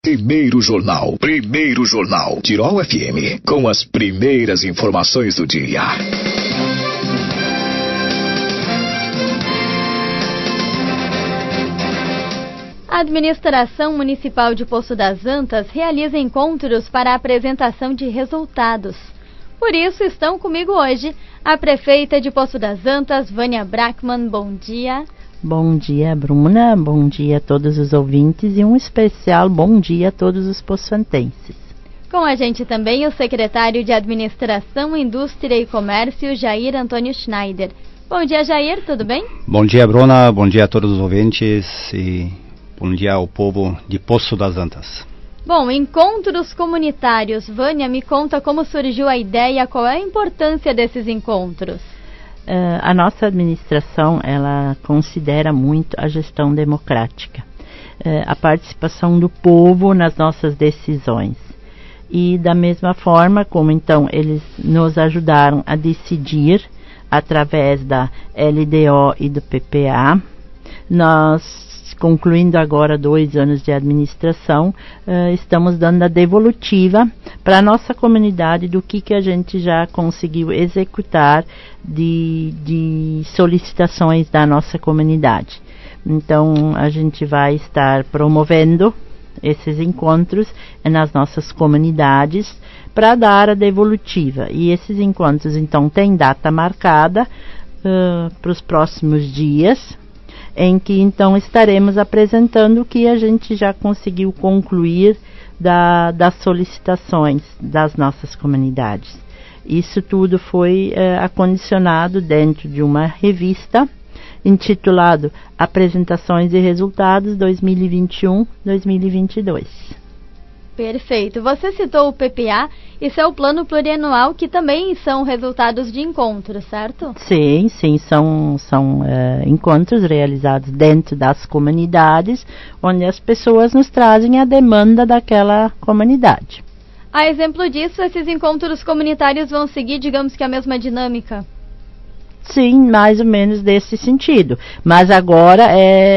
Primeiro Jornal, Tirol FM, com as primeiras informações do dia. A Administração Municipal de Poço das Antas realiza encontros para a apresentação de resultados. Por isso, estão comigo hoje a prefeita de Poço das Antas, Vânia Brackman. Bom dia. Bom dia, Bruna. Bom dia a todos os ouvintes e um especial bom dia a todos os poçoantenses. Com a gente também o secretário de Administração, Indústria e Comércio, Jair Antônio Schneider. Bom dia, Jair, tudo bem? Bom dia, Bruna. Bom dia a todos os ouvintes e bom dia ao povo de Poço das Antas. Bom, encontros comunitários. Vânia, me conta como surgiu a ideia, qual é a importância desses encontros? A nossa administração, ela considera muito a gestão democrática, a participação do povo nas nossas decisões. E da mesma forma como então eles nos ajudaram a decidir através da LDO e do PPA, nós, concluindo agora 2 anos de administração, estamos dando a devolutiva para a nossa comunidade do que a gente já conseguiu executar de solicitações da nossa comunidade. Então, a gente vai estar promovendo esses encontros nas nossas comunidades para dar a devolutiva. E esses encontros, então, têm data marcada para os próximos dias, em que então estaremos apresentando o que a gente já conseguiu concluir das solicitações das nossas comunidades. Isso tudo foi acondicionado dentro de uma revista intitulado Apresentações e Resultados 2021-2022. Perfeito. Você citou o PPA, isso é o plano plurianual que também são resultados de encontros, certo? Sim, são encontros realizados dentro das comunidades, onde as pessoas nos trazem a demanda daquela comunidade. A exemplo disso, esses encontros comunitários vão seguir, digamos que a mesma dinâmica? Sim, mais ou menos desse sentido. Mas agora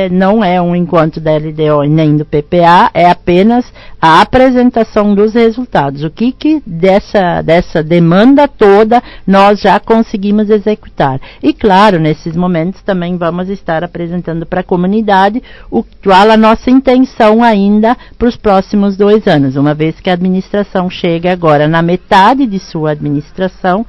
não é um encontro da LDO nem do PPA, é apenas a apresentação dos resultados. O que dessa demanda toda nós já conseguimos executar. E claro, nesses momentos também vamos estar apresentando para a comunidade qual a nossa intenção ainda para os próximos 2 anos. Uma vez que a administração chega agora na metade de sua administração,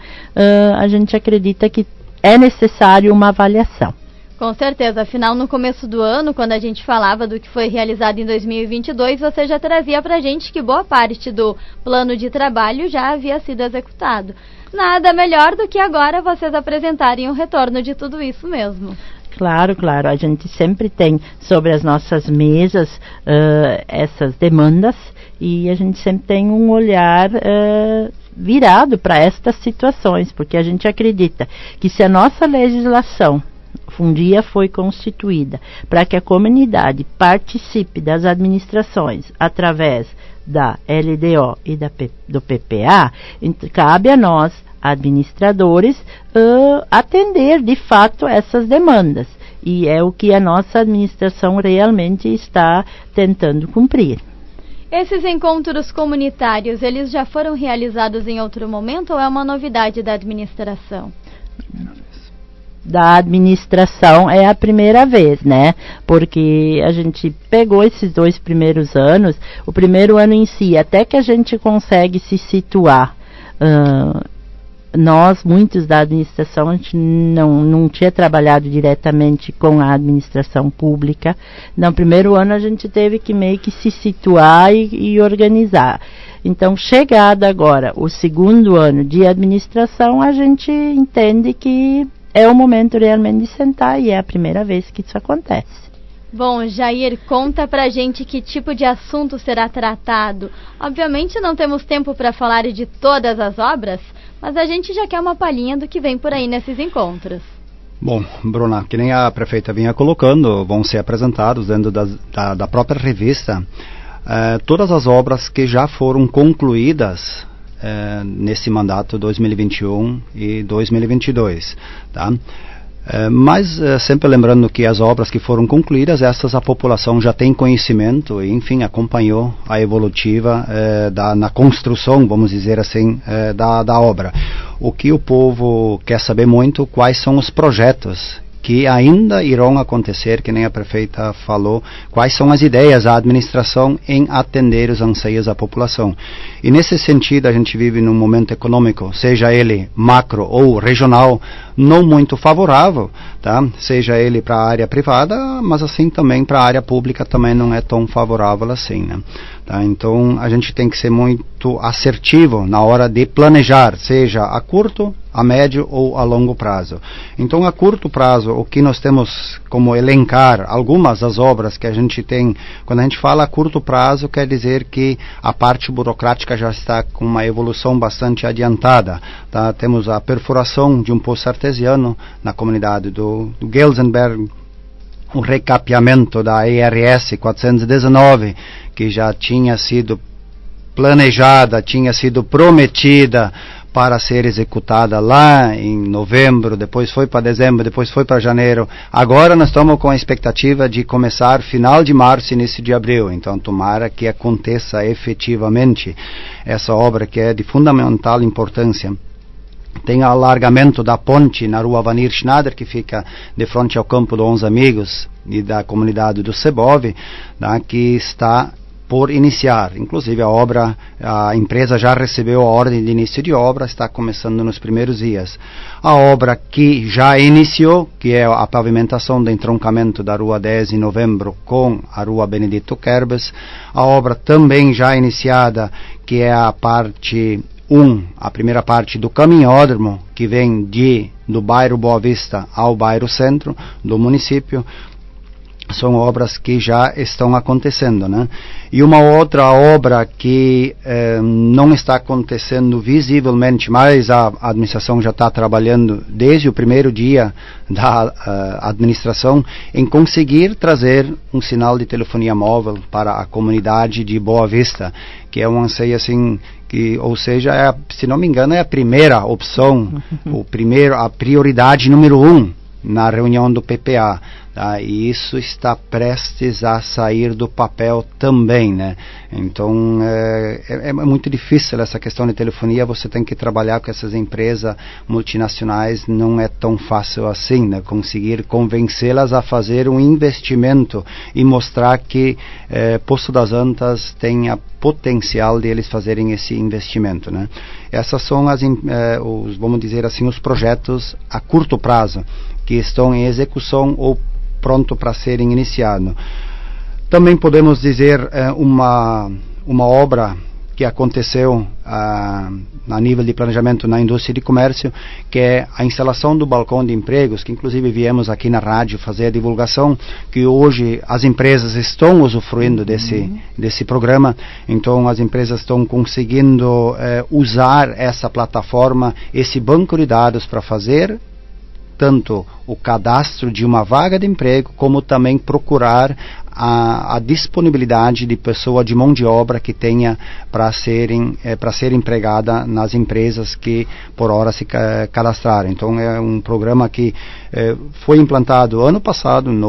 a gente acredita que é necessário uma avaliação. Com certeza, afinal no começo do ano, quando a gente falava do que foi realizado em 2022, você já trazia pra gente que boa parte do plano de trabalho já havia sido executado. Nada melhor do que agora vocês apresentarem o retorno de tudo isso mesmo. Claro, a gente sempre tem sobre as nossas mesas essas demandas e a gente sempre tem um olhar virado para estas situações, porque a gente acredita que se a nossa legislação um dia foi constituída para que a comunidade participe das administrações através da LDO e do PPA, cabe a nós, administradores, atender de fato essas demandas. E é o que a nossa administração realmente está tentando cumprir. Esses encontros comunitários, eles já foram realizados em outro momento ou é uma novidade da administração? Da administração é a primeira vez, né? Porque a gente pegou esses 2 primeiros anos, o primeiro ano em si, até que a gente consegue se situar. Nós, muitos da administração, a gente não tinha trabalhado diretamente com a administração pública. No primeiro ano a gente teve que meio que se situar e organizar. Então, chegado agora o segundo ano de administração, a gente entende que é o momento realmente de sentar e é a primeira vez que isso acontece. Bom, Jair, conta pra gente que tipo de assunto será tratado. Obviamente não temos tempo para falar de todas as obras, mas a gente já quer uma palhinha do que vem por aí nesses encontros. Bom, Bruna, que nem a prefeita vinha colocando, vão ser apresentados dentro da própria revista todas as obras que já foram concluídas nesse mandato 2021 e 2022, tá? Mas sempre lembrando que as obras que foram concluídas, essas a população já tem conhecimento e, enfim, acompanhou a evolutiva na construção, vamos dizer assim, da obra. O que o povo quer saber muito, quais são os projetos que ainda irão acontecer, que nem a prefeita falou, quais são as ideias da administração em atender os anseios da população. E nesse sentido a gente vive num momento econômico, seja ele macro ou regional, não muito favorável, tá? Seja ele para a área privada, mas assim também para a área pública também não é tão favorável assim, né? Tá? Então a gente tem que ser muito assertivo na hora de planejar, seja a curto, a médio ou a longo prazo. Então a curto prazo, o que nós temos como elencar algumas das obras que a gente tem, quando a gente fala a curto prazo, quer dizer que a parte burocrática já está com uma evolução bastante adiantada, tá? Temos a perfuração de um poço artesiano na comunidade do Gelsenberg, o recapeamento da ERS 419, que já tinha sido planejada, tinha sido prometida para ser executada lá em novembro, depois foi para dezembro, depois foi para janeiro. Agora nós estamos com a expectativa de começar final de março e início de abril. Então tomara que aconteça efetivamente essa obra que é de fundamental importância. Tem o alargamento da ponte na rua Vanir Schneider, que fica de frente ao campo dos 11 Amigos e da comunidade do Sebov, tá, que está por iniciar. Inclusive a empresa já recebeu a ordem de início de obra, está começando nos primeiros dias. A obra que já iniciou, que é a pavimentação do entroncamento da rua 10 de novembro com a rua Benedito Kerbes. A obra também já iniciada, que é a parte a primeira parte do caminhódromo, que vem do bairro Boa Vista ao bairro Centro do município. São obras que já estão acontecendo, né? E uma outra obra que não está acontecendo visivelmente, mas a administração já está trabalhando desde o primeiro dia da administração em conseguir trazer um sinal de telefonia móvel para a comunidade de Boa Vista, que é um anseio assim, ou seja, se não me engano, é a primeira opção, a prioridade número 1 na reunião do PPA. Tá? E isso está prestes a sair do papel também, né? Então é muito difícil essa questão de telefonia. Você tem que trabalhar com essas empresas multinacionais, não é tão fácil assim, né? Conseguir convencê-las a fazer um investimento e mostrar que Poço das Antas tem a potencial de eles fazerem esse investimento, né? Essas são vamos dizer assim, os projetos a curto prazo que estão em execução ou pronto para serem iniciados. Também podemos dizer uma obra que aconteceu a nível de planejamento na indústria de comércio, que é a instalação do balcão de empregos, que inclusive viemos aqui na rádio fazer a divulgação, que hoje as empresas estão usufruindo desse programa. Então as empresas estão conseguindo usar essa plataforma, esse banco de dados para fazer tanto o cadastro de uma vaga de emprego, como também procurar a disponibilidade de pessoa de mão de obra que tenha para ser empregada nas empresas que por hora se cadastrarem. Então é um programa que foi implantado ano passado, em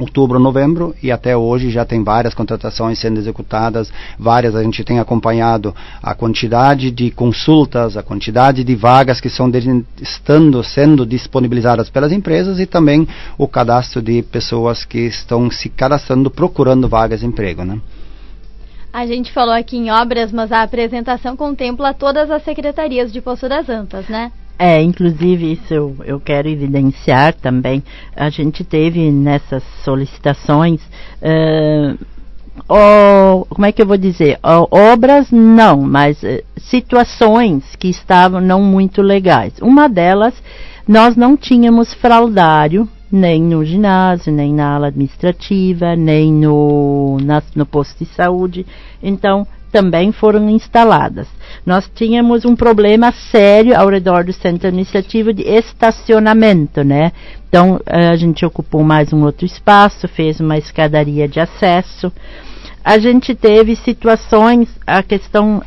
outubro, novembro, e até hoje já tem várias contratações sendo executadas, a gente tem acompanhado a quantidade de consultas, a quantidade de vagas que estão sendo disponibilizadas pelas empresas e também o cadastro de pessoas que estão se cadastrando, procurando vagas de emprego, né? A gente falou aqui em obras, mas a apresentação contempla todas as secretarias de Poço das Antas, né? Inclusive isso eu quero evidenciar também. A gente teve nessas solicitações, como é que eu vou dizer? Obras não, mas situações que estavam não muito legais. Uma delas, nós não tínhamos fraldário, nem no ginásio, nem na ala administrativa, nem no posto de saúde. Então, também foram instaladas. Nós tínhamos um problema sério ao redor do centro administrativo de estacionamento, né? Então, a gente ocupou mais um outro espaço, fez uma escadaria de acesso. a gente teve situações, a questão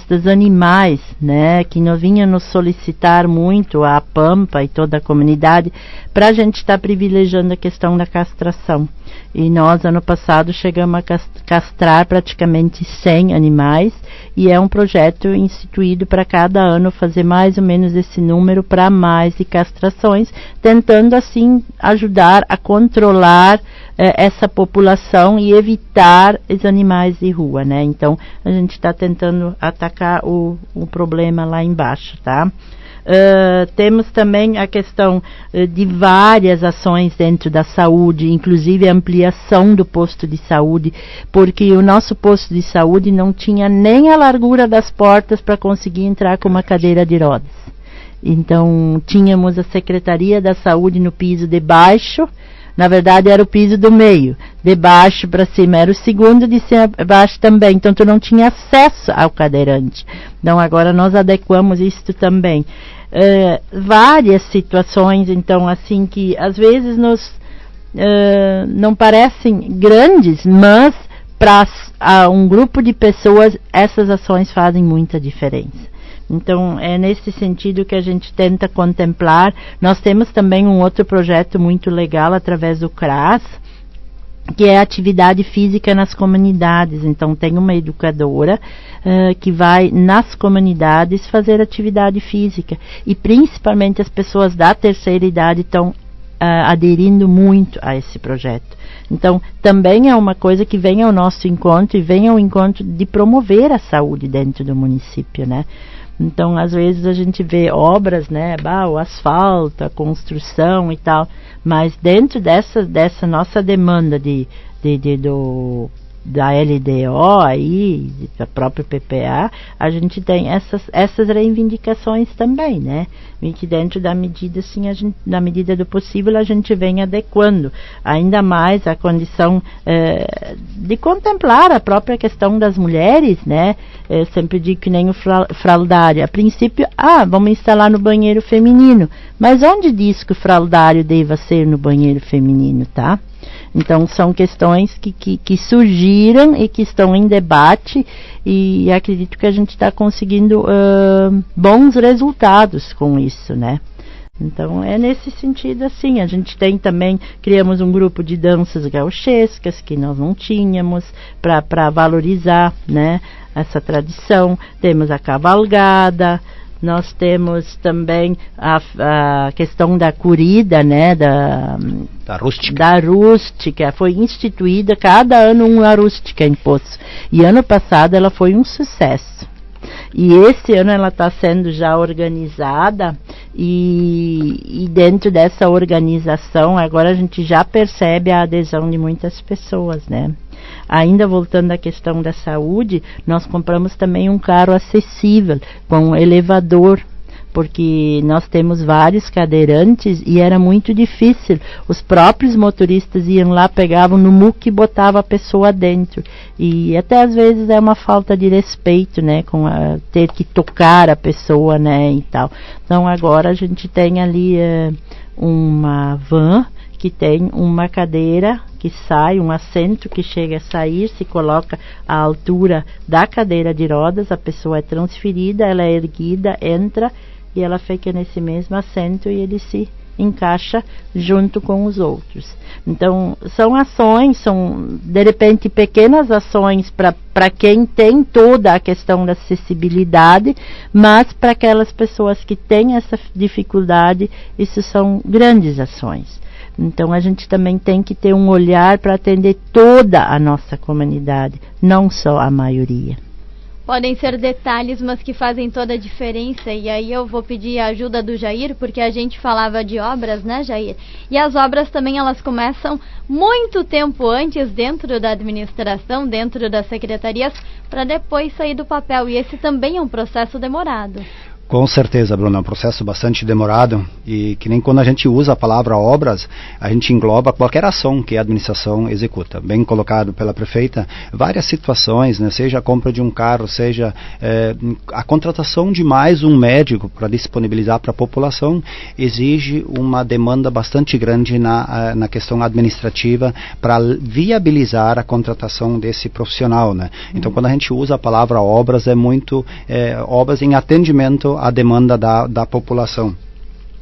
dos animais, né, que nós vinham nos solicitar muito, a Pampa e toda a comunidade, para a gente estar privilegiando a questão da castração. E nós, ano passado, chegamos a castrar praticamente 100 animais, e é um projeto instituído para cada ano fazer mais ou menos esse número para mais de castrações, tentando assim ajudar a controlar essa população e evitar os animais de rua, né? Então, a gente está tentando atacar o problema lá embaixo, tá? Temos também a questão de várias ações dentro da saúde, inclusive a ampliação do posto de saúde, porque o nosso posto de saúde não tinha nem a largura das portas para conseguir entrar com uma cadeira de rodas. Então, tínhamos a Secretaria da Saúde no piso de baixo, na verdade era o piso do meio, de baixo para cima era o segundo, de cima para baixo também, então tu não tinha acesso ao cadeirante. Então agora nós adequamos isso também. Várias situações, então, assim, que às vezes não parecem grandes, mas para um grupo de pessoas essas ações fazem muita diferença. Então, é nesse sentido que a gente tenta contemplar. Nós temos também um outro projeto muito legal através do CRAS, que é a atividade física nas comunidades. Então, tem uma educadora que vai nas comunidades fazer atividade física. E, principalmente, as pessoas da terceira idade estão aderindo muito a esse projeto. Então, também é uma coisa que vem ao nosso encontro e vem ao encontro de promover a saúde dentro do município, né? Então, às vezes a gente vê obras, né, o asfalto, a construção e tal, mas dentro dessa nossa demanda da LDO aí, da própria PPA, a gente tem essas reivindicações também, né? E que dentro da medida, assim, na medida do possível, a gente vem adequando ainda mais a condição de contemplar a própria questão das mulheres, né? Eu sempre digo que nem o fraldário. A princípio, vamos instalar no banheiro feminino, mas onde diz que o fraldário deva ser no banheiro feminino, tá? Então, são questões que surgiram e que estão em debate, e acredito que a gente está conseguindo bons resultados com isso, né? Então, é nesse sentido, assim, a gente tem também, criamos um grupo de danças gauchescas, que nós não tínhamos, para valorizar, né, essa tradição. Temos a cavalgada. Nós temos também a questão da corrida, né, da rústica, foi instituída cada ano uma rústica em Poço, e ano passado ela foi um sucesso, e esse ano ela está sendo já organizada, e dentro dessa organização agora a gente já percebe a adesão de muitas pessoas, né. Ainda voltando à questão da saúde, nós compramos também um carro acessível, com um elevador, porque nós temos vários cadeirantes e era muito difícil. Os próprios motoristas iam lá, pegavam no muque e botavam a pessoa dentro. E até às vezes é uma falta de respeito, né, com ter que tocar a pessoa, né, e tal. Então agora a gente tem ali uma van que tem uma cadeira que sai, um assento que chega a sair, se coloca à altura da cadeira de rodas, a pessoa é transferida, ela é erguida, entra e ela fica nesse mesmo assento e ele se encaixa junto com os outros. Então, são ações, são de repente pequenas ações para quem tem toda a questão da acessibilidade, mas para aquelas pessoas que têm essa dificuldade, isso são grandes ações. Então, a gente também tem que ter um olhar para atender toda a nossa comunidade, não só a maioria. Podem ser detalhes, mas que fazem toda a diferença. E aí eu vou pedir a ajuda do Jair, porque a gente falava de obras, né, Jair? E as obras também, elas começam muito tempo antes dentro da administração, dentro das secretarias, para depois sair do papel. E esse também é um processo demorado. Com certeza, Bruno, é um processo bastante demorado e que nem quando a gente usa a palavra obras, a gente engloba qualquer ação que a administração executa. Bem colocado pela prefeita, várias situações, né, seja a compra de um carro, seja a contratação de mais um médico para disponibilizar para a população, exige uma demanda bastante grande na questão administrativa para viabilizar a contratação desse profissional, né? Então, quando a gente usa a palavra obras, é muito obras em atendimento à demanda da população.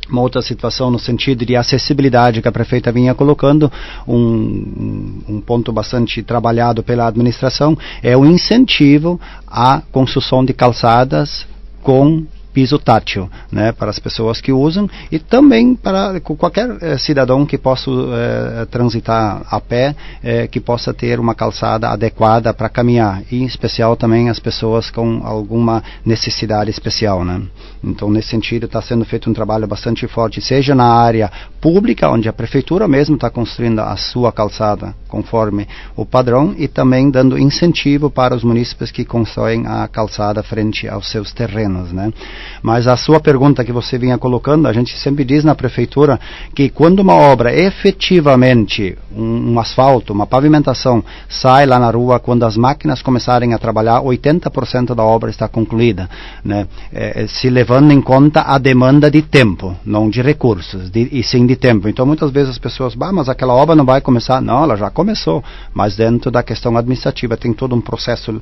Uma outra situação no sentido de acessibilidade que a prefeita vinha colocando, um ponto bastante trabalhado pela administração, é o incentivo à construção de calçadas com piso tátil, né, para as pessoas que usam e também para qualquer cidadão que possa transitar a pé, que possa ter uma calçada adequada para caminhar, e em especial também as pessoas com alguma necessidade especial, né. Então, nesse sentido, está sendo feito um trabalho bastante forte, seja na área pública, onde a prefeitura mesmo está construindo a sua calçada conforme o padrão, e também dando incentivo para os munícipes que constroem a calçada frente aos seus terrenos, né. Mas a sua pergunta que você vinha colocando, a gente sempre diz na prefeitura que quando uma obra efetivamente, um asfalto, uma pavimentação, sai lá na rua, quando as máquinas começarem a trabalhar, 80% da obra está concluída, né? Se levando em conta a demanda de tempo, não de recursos, e sim de tempo. Então muitas vezes as pessoas, mas aquela obra não vai começar. Não, ela já começou, mas dentro da questão administrativa tem todo um processo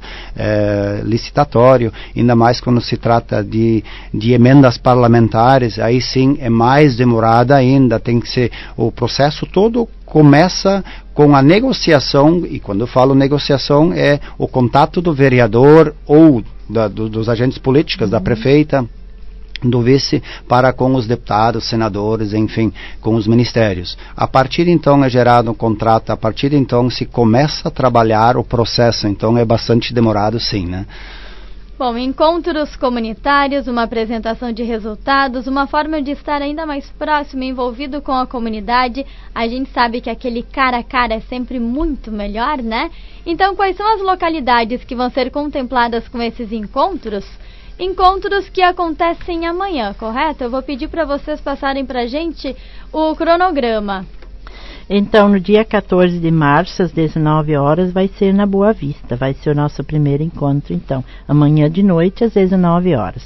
licitatório, ainda mais quando se trata de emendas parlamentares, aí sim é mais demorada ainda, tem que ser, o processo todo começa com a negociação, e quando eu falo negociação é o contato do vereador ou dos agentes políticos, da prefeita, do vice, para com os deputados, senadores, enfim, com os ministérios. A partir então é gerado um contrato, a partir então se começa a trabalhar o processo, então é bastante demorado sim, né? Bom, encontros comunitários, uma apresentação de resultados, uma forma de estar ainda mais próximo, envolvido com a comunidade. A gente sabe que aquele cara a cara é sempre muito melhor, né? Então, quais são as localidades que vão ser contempladas com esses encontros? Encontros que acontecem amanhã, correto? Eu vou pedir para vocês passarem para a gente o cronograma. Então, no dia 14 de março, às 19 horas, vai ser na Boa Vista. Vai ser o nosso primeiro encontro, então. Amanhã de noite, às 19 horas.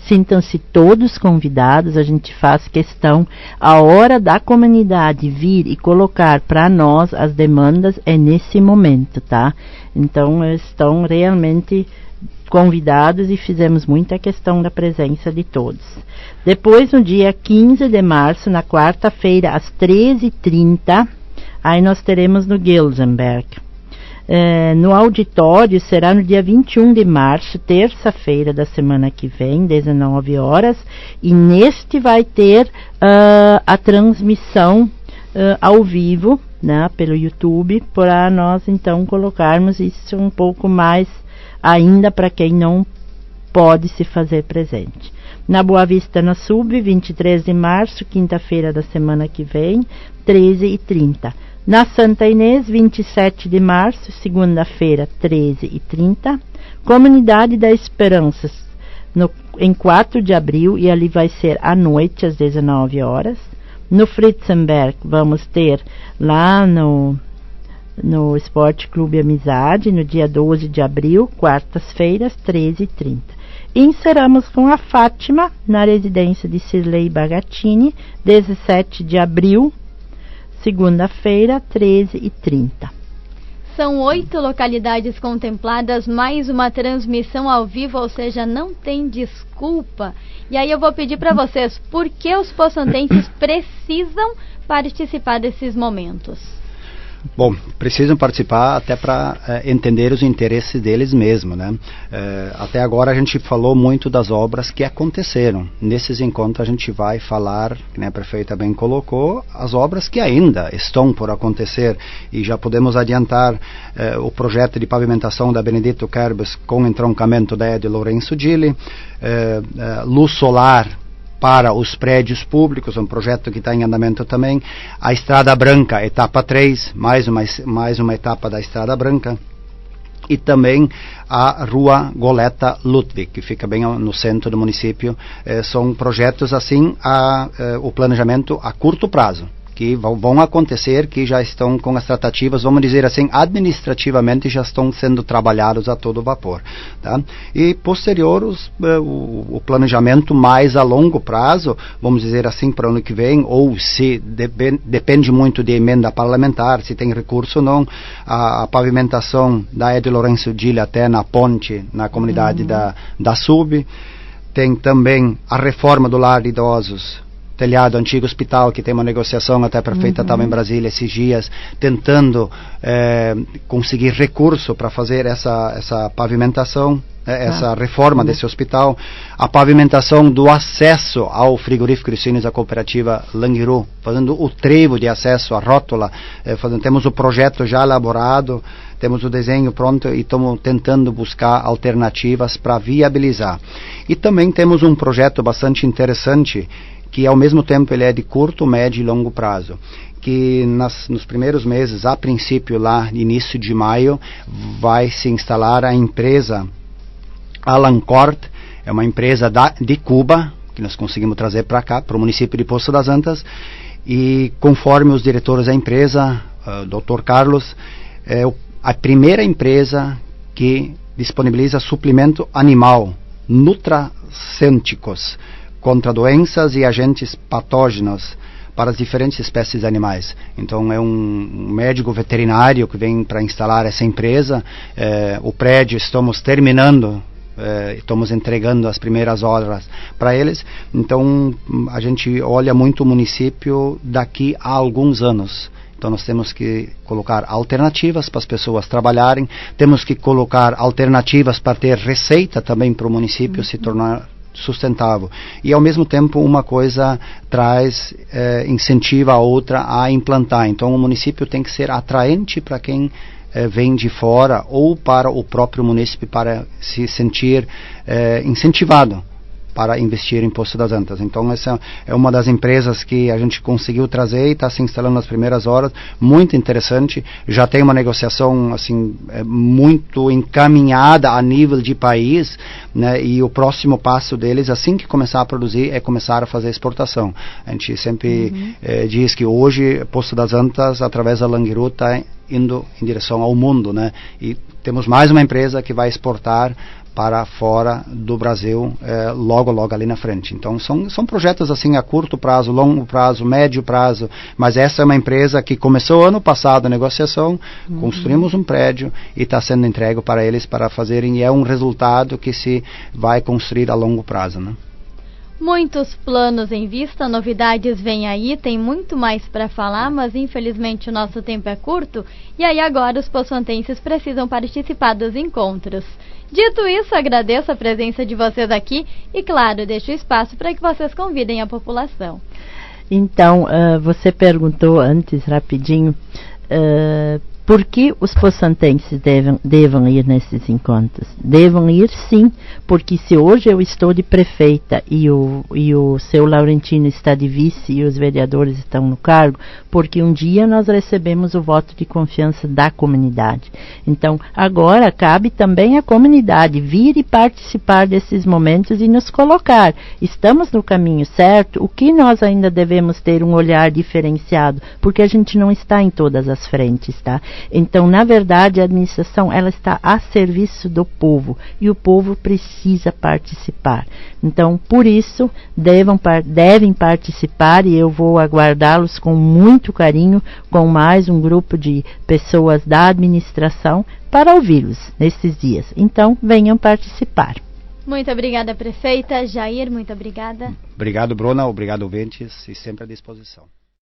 Sintam-se todos convidados. A gente faz questão, a hora da comunidade vir e colocar para nós as demandas é nesse momento, tá? Então, estão realmente convidados e fizemos muita questão da presença de todos. Depois, no dia 15 de março, na quarta-feira, às 13h30, aí nós teremos no Gilsenberg. No auditório será no dia 21 de março, terça-feira da semana que vem, 19 horas, e neste vai ter a transmissão ao vivo, né, pelo YouTube, para nós então colocarmos isso um pouco mais ainda para quem não pode se fazer presente. Na Boa Vista, na Sub, 23 de março, quinta-feira da semana que vem, 13h30. Na Santa Inês, 27 de março, segunda-feira, 13h30. Comunidade da Esperança, em 4 de abril, e ali vai ser à noite, às 19 horas. No Fritzenberg, vamos ter lá no Esporte Clube Amizade, no dia 12 de abril, quartas-feiras, 13h30. E encerramos com a Fátima, na residência de Cirlei Bagatini, 17 de abril, segunda-feira, 13h30. São 8 localidades contempladas, mais uma transmissão ao vivo, ou seja, não tem desculpa. E aí eu vou pedir para vocês, por que os poçandenses precisam participar desses momentos? Bom, precisam participar até para entender os interesses deles mesmos, né? Até agora a gente falou muito das obras que aconteceram. Nesses encontros a gente vai falar, né, a prefeita bem colocou, as obras que ainda estão por acontecer, e já podemos adiantar o projeto de pavimentação da Benedito Kerbes com entroncamento da Ed Lourenço Gili, luz solar para os prédios públicos, um projeto que está em andamento também. A Estrada Branca, etapa 3, mais uma etapa da Estrada Branca. e também a Rua Goleta Ludwig, que fica bem no centro do município. São projetos assim, o planejamento a curto prazo, que vão acontecer, que já estão com as tratativas, vamos dizer assim, administrativamente já estão sendo trabalhados a todo vapor, tá? E posterior o planejamento mais a longo prazo, vamos dizer assim, para o ano que vem, ou se depende muito de emenda parlamentar, se tem recurso ou não, a pavimentação da Ed Lourenço Dille até na ponte, na comunidade da Sub. Tem também a reforma do lar de idosos, telhado, antigo hospital, que tem uma negociação, até a prefeita estava em Brasília esses dias, tentando conseguir recurso para fazer essa pavimentação, essa reforma desse hospital. A pavimentação do acesso ao frigorífico de suínos da cooperativa Langiru, fazendo o trevo de acesso à rótula, temos o projeto já elaborado, temos o desenho pronto e estamos tentando buscar alternativas para viabilizar. E também temos um projeto bastante interessante, que ao mesmo tempo ele é de curto, médio e longo prazo, que nos primeiros meses, a princípio lá início de maio, vai se instalar a empresa Alancort, é uma empresa de Cuba, que nós conseguimos trazer para cá, para o município de Poço das Antas, e conforme os diretores da empresa, Dr. Carlos, é a primeira empresa que disponibiliza suplemento animal, nutracêuticos, contra doenças e agentes patógenos para as diferentes espécies de animais. Então é um médico veterinário que vem para instalar essa empresa. O prédio estamos terminando, estamos entregando as primeiras obras para eles. Então a gente olha muito o município daqui a alguns anos. Então nós temos que colocar alternativas para as pessoas trabalharem, temos que colocar alternativas para ter receita também para o município se tornar sustentável, e ao mesmo tempo uma coisa incentiva a outra a implantar. Então o município tem que ser atraente para quem vem de fora, ou para o próprio município, para se sentir incentivado para investir em Poço das Antas. Então essa é uma das empresas que a gente conseguiu trazer e está se instalando nas primeiras horas, muito interessante. Já tem uma negociação assim muito encaminhada a nível de país, né? E o próximo passo deles, assim que começar a produzir, é começar a fazer exportação. A gente sempre diz que hoje Poço das Antas, através da Langiru, está indo em direção ao mundo, né? E temos mais uma empresa que vai exportar para fora do Brasil logo ali na frente. Então são projetos assim a curto prazo, longo prazo, médio prazo, mas essa é uma empresa que começou ano passado a negociação, construímos um prédio e está sendo entregue para eles para fazerem, e é um resultado que se vai construir a longo prazo, né? Muitos planos em vista, novidades vêm aí, tem muito mais para falar, mas infelizmente o nosso tempo é curto, e aí agora os poçoantenses precisam participar dos encontros. Dito isso, agradeço a presença de vocês aqui e, claro, deixo espaço para que vocês convidem a população. Então, você perguntou antes, rapidinho, por que os poçantenses devam ir nesses encontros? Devem ir sim, porque se hoje eu estou de prefeita e o seu Laurentino está de vice e os vereadores estão no cargo, porque um dia nós recebemos o voto de confiança da comunidade. Então, agora cabe também à comunidade vir e participar desses momentos e nos colocar. Estamos no caminho certo? O que nós ainda devemos ter um olhar diferenciado? Porque a gente não está em todas as frentes, tá? Então, na verdade, a administração ela está a serviço do povo e o povo precisa participar. Então, por isso, devem participar, e eu vou aguardá-los com muito carinho, com mais um grupo de pessoas da administração para ouvi-los nesses dias. Então, venham participar. Muito obrigada, prefeita. Jair, muito obrigada. Obrigado, Bruna. Obrigado, ouvintes, e sempre à disposição.